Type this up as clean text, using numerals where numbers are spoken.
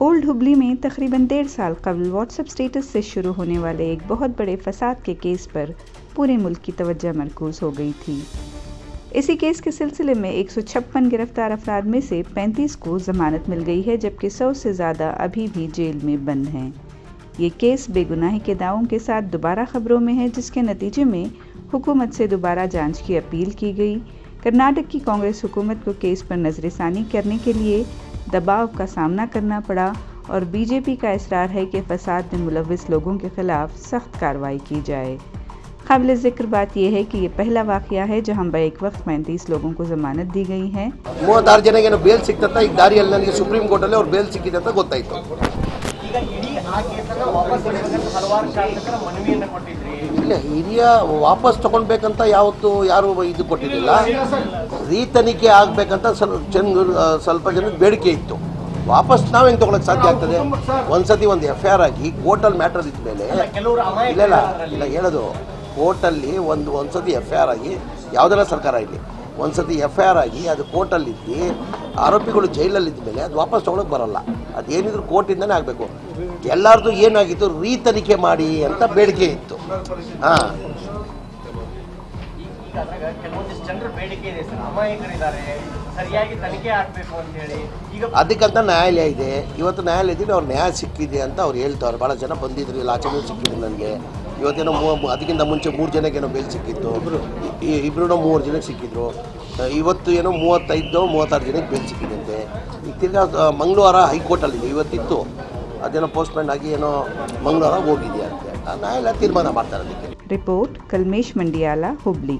Old Hubli में तकरीबन 1.5 साल कबल व्हाट्सएप स्टेटस से शुरू होने वाले एक बहुत बड़े फसाद के केस पर पूरे मुल्क की तवज्जो मरकूज़ हो गई थी। इसी केस के सिलसिले में 156 गिरफ्तार अफराद में से 35 को ज़मानत मिल गई है, जबकि 100 से ज़्यादा अभी भी जेल में बंद हैं। ये केस बेगुनाही के दावों के साथ दोबारा खबरों में है, जिसके नतीजे में हुकूमत से दोबारा जांच की अपील की गई। कर्नाटक की कांग्रेस हुकूमत को केस पर नज़रसानी करने के लिए दबाव का सामना करना पड़ा और बीजेपी का इसरार है कि फसाद में मुलव्विस लोगों के खिलाफ सख्त कार्रवाई की जाए। काबिल ज़िक्र बात यह है कि ये पहला वाक़या है जहां बैक वक्त 35 लोगों को ज़मानत दी गई है। 36 ಜನಕ್ಕೆ ಬೇಲ್ ಸಿಕ್ತತ್ತ ಈಗ ದಾರಿಯಲ್ಲಿ ನನಗೆ ಸುಪ್ರೀಂ ಕೋರ್ಟ್ ಅಲ್ಲಿ ಅವ್ರು ಬೇಲ್ ಸಿಕ್ಕಿದೆ ಅಂತ ಗೊತ್ತಾಯ್ತು। ಈಗ ಇಡೀ ಆ ಕೇಸನ್ನ ವಾಪಸ್ ತೆಗೆದುಕೊಳ್ಳಲು ಹಲವಾರು ಶಾಸಕರ ಮನವಿಯನ್ನು ಕೊಟ್ಟಿದ್ರಿ। ಇಲ್ಲ, ಹಿರಿಯ ವಾಪಸ್ ತಗೊಳ್ಬೇಕಂತ ಯಾವತ್ತು ಯಾರು ಇದು ಕೊಟ್ಟಿರಲಿಲ್ಲ। ರೀತನಿಕೆ ಆಗಬೇಕಂತ ಸ್ವಲ್ಪ ಜನಕ್ಕೆ ಬೇಡಿಕೆ ಇತ್ತು। ವಾಪಸ್ ನಾವು ಹೆಂಗೆ ತಗೊಳಕ್ಕೆ ಸಾಧ್ಯ ಆಗ್ತದೆ? ಒಂದ್ಸತಿ ಒಂದು FIR ಆಗಿ ಕೋರ್ಟಲ್ಲಿ ಮ್ಯಾಟರ್ ಇದ್ದ ಮೇಲೆ ಇಲ್ಲ ಹೇಳೋದು, ಕೋರ್ಟಲ್ಲಿ ಒಂದ್ಸತಿ FIR ಆಗಿ ಯಾವುದೆಲ್ಲ ಸರ್ಕಾರ ಇಲ್ಲಿ ಒಂದ್ಸತಿ FIR ಆಗಿ ಅದು ಕೋರ್ಟಲ್ಲಿದ್ದು ಆರೋಪಿಗಳು ಜೈಲಲ್ಲಿದ್ದ ಮೇಲೆ ಅದು ವಾಪಸ್ ತೊಗೊಳಕ್ಕೆ ಬರೋಲ್ಲ। ಅದೇನಿದ್ರು ಕೋರ್ಟಿಂದನೇ ಆಗಬೇಕು। ಎಲ್ಲರದು ಏನಾಗಿತ್ತು, ರೀತನಿಕೆ ಮಾಡಿ ಅಂತ ಬೇಡಿಕೆ ಇತ್ತು। ಹಾಂ, ಕೆಲವೊಂದಿಷ್ಟು ಜನರ ಬೇಡಿಕೆ ಇದೆ ಸರ್, ಅಮಾಯಕರಿದ್ದಾರೆ, ಸರಿಯಾಗಿ ತನಿಖೆ ಆಗಬೇಕು ಅಂತ ಹೇಳಿ ಈಗ ಅದಕ್ಕಂತ ನ್ಯಾಯಾಲಯ ಇದೆ। ಇವತ್ತು ನ್ಯಾಯಾಲಯದಲ್ಲಿ ಅವ್ರು ನ್ಯಾಯ ಸಿಕ್ಕಿದೆ ಅಂತ ಅವ್ರು ಹೇಳ್ತಾರೆ। ಭಾಳ ಜನ ಬಂದಿದ್ರು, ಇಲ್ಲ ಆಚೆನೂ ಸಿಕ್ಕಿದ್ರು ನನಗೆ। ಇವತ್ತೇನೋ ಅದಕ್ಕಿಂತ ಮುಂಚೆ 3 ಜನಕ್ಕೇನೋ ಬೇಲ್ ಸಿಕ್ಕಿತ್ತು, ಇಬ್ಬರೂ 3 ಜನಕ್ಕೆ ಸಿಕ್ಕಿದ್ರು। ಇವತ್ತು ಏನೋ 35-36 ಜನಕ್ಕೆ ಬೇಲ್ ಸಿಕ್ಕಿದಂತೆ। ಈಗ ತಿರ್ಗಾ ಮಂಗಳವಾರ ಹೈಕೋರ್ಟಲ್ಲಿದೆ, ಇವತ್ತಿತ್ತು ಅದೇನೋ ಪೋಸ್ಟ್ಮೆಂಟ್ ಆಗಿ ಏನೋ ಮಂಗಳವಾರ ಹೋಗಿದೆಯಂತೆ। ನ್ಯಾಯಾಲಯ ತೀರ್ಮಾನ ಮಾಡ್ತಾರೆ ಅದಕ್ಕೆ। रिपोर्ट कलमेश मंडियाला, हुबली।